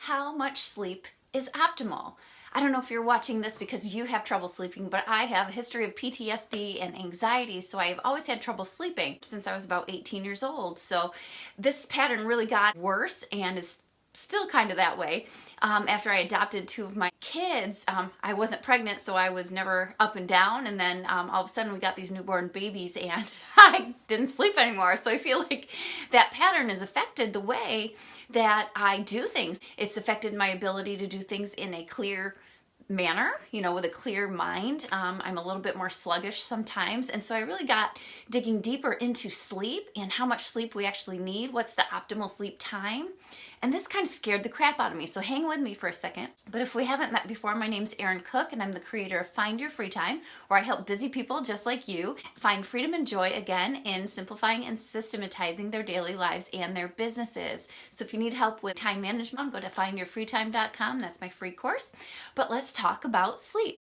how much sleep is optimal. I don't know if you're watching this because you have trouble sleeping, but I have a history of PTSD and anxiety, so I've always had trouble sleeping since I was about 18 years old. So this pattern really got worse and is still kind of that way. After I adopted two of my kids, I wasn't pregnant, so I was never up and down, and then all of a sudden we got these newborn babies and I didn't sleep anymore. So I feel like that pattern has affected the way that I do things. It's affected my ability to do things in a clear manner, with a clear mind. I'm a little bit more sluggish sometimes, and so I really got digging deeper into sleep and how much sleep we actually need. What's the optimal sleep time? And this kind of scared the crap out of me, so hang with me for a second. But if we haven't met before, my name's Erin Cook, and I'm the creator of Find Your Free Time, where I help busy people just like you find freedom and joy again in simplifying and systematizing their daily lives and their businesses. So if you need help with time management, go to findyourfreetime.com. That's my free course. But let's talk about sleep.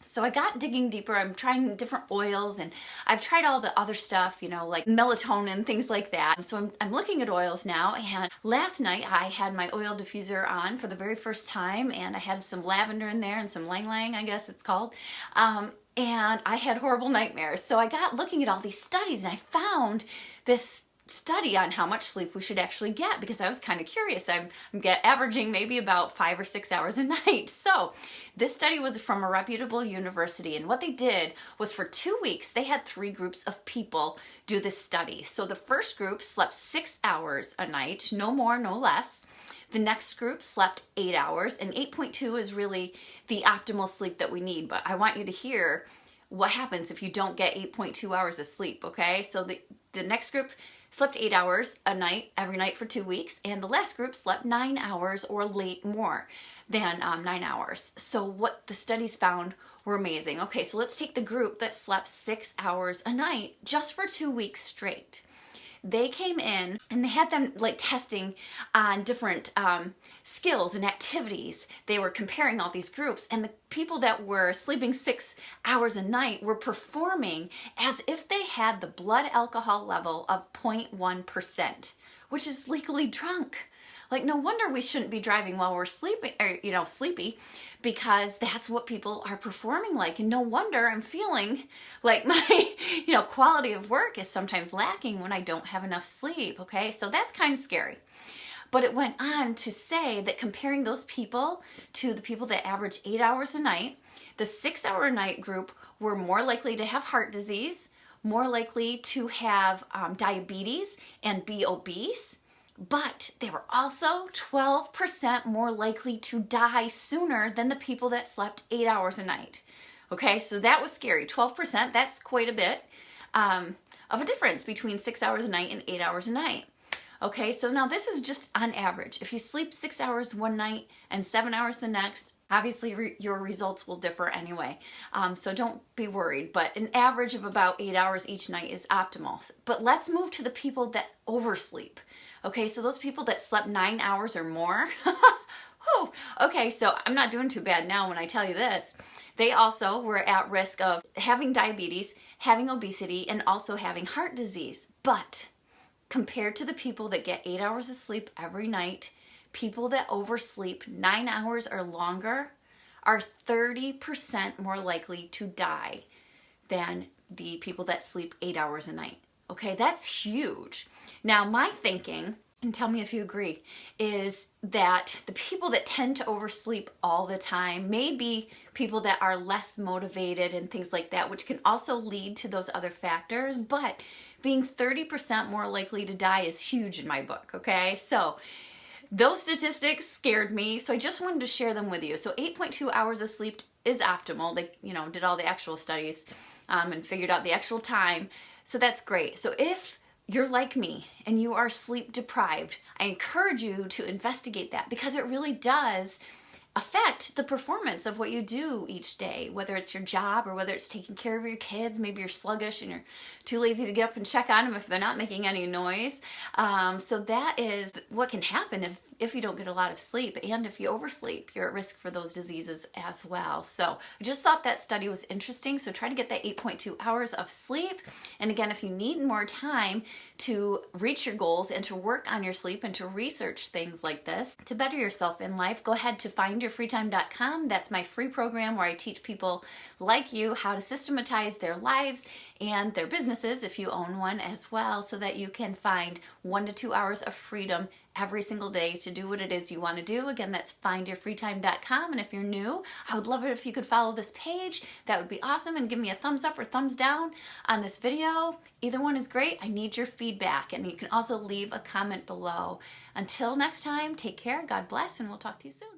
So I got digging deeper. I'm trying different oils, and I've tried all the other stuff, like melatonin, things like that. So I'm looking at oils now, and last night I had my oil diffuser on for the very first time, and I had some lavender in there and some ylang ylang, I guess it's called. And I had horrible nightmares. So I got looking at all these studies, and I found this study on how much sleep we should actually get, because I was kind of curious. I'm averaging maybe about 5 or 6 hours a night. So this study was from a reputable university, and what they did was for 2 weeks they had 3 groups of people do this study. So the first group slept 6 hours a night, no more, no less. The next group slept 8 hours, and 8.2 is really the optimal sleep that we need. But I want you to hear what happens if you don't get 8.2 hours of sleep, okay? So the next group slept 8 hours a night, every night for 2 weeks, and the last group slept 9 hours or more than 9 hours. So what the studies found were amazing. Okay, so let's take the group that slept 6 hours a night just for 2 weeks straight. They came in and they had them testing on different skills and activities. They were comparing all these groups, and the people that were sleeping 6 hours a night were performing as if they had the blood alcohol level of 0.1%, which is legally drunk. No wonder we shouldn't be driving while we're sleeping, or, sleepy, because that's what people are performing like. And no wonder I'm feeling like my, quality of work is sometimes lacking when I don't have enough sleep. Okay, so that's kind of scary. But it went on to say that comparing those people to the people that average 8 hours a night, the 6 hour a night group were more likely to have heart disease, more likely to have diabetes and be obese. But they were also 12% more likely to die sooner than the people that slept 8 hours a night. Okay, so that was scary. 12%, that's quite a bit of a difference between 6 hours a night and 8 hours a night. Okay, so now this is just on average. If you sleep 6 hours one night and 7 hours the next, obviously your results will differ anyway. So don't be worried, but an average of about 8 hours each night is optimal. But let's move to the people that oversleep. Okay, so those people that slept 9 hours or more, okay, so I'm not doing too bad now when I tell you this. They also were at risk of having diabetes, having obesity, and also having heart disease. But compared to the people that get 8 hours of sleep every night, people that oversleep 9 hours or longer are 30% more likely to die than the people that sleep 8 hours a night. Okay, that's huge. Now, my thinking, and tell me if you agree, is that the people that tend to oversleep all the time may be people that are less motivated and things like that, which can also lead to those other factors. But being 30% more likely to die is huge in my book, okay? So those statistics scared me, so I just wanted to share them with you. So 8.2 hours of sleep is optimal. They, did all the actual studies and figured out the actual time. So that's great. So if you're like me and you are sleep deprived, I encourage you to investigate that, because it really does affect the performance of what you do each day, whether it's your job or whether it's taking care of your kids. Maybe you're sluggish and you're too lazy to get up and check on them if they're not making any noise. So that is what can happen if you don't get a lot of sleep. And if you oversleep, you're at risk for those diseases as well. So I just thought that study was interesting. So try to get that 8.2 hours of sleep. And again, if you need more time to reach your goals and to work on your sleep and to research things like this to better yourself in life, go ahead to findyourfreetime.com. That's my free program where I teach people like you how to systematize their lives and their businesses, if you own one as well, so that you can find 1 to 2 hours of freedom every single day to do what it is you want to do. Again, that's findyourfreetime.com. And if you're new, I would love it if you could follow this page. That would be awesome. And give me a thumbs up or thumbs down on this video. Either one is great. I need your feedback. And you can also leave a comment below. Until next time, take care, God bless, and we'll talk to you soon.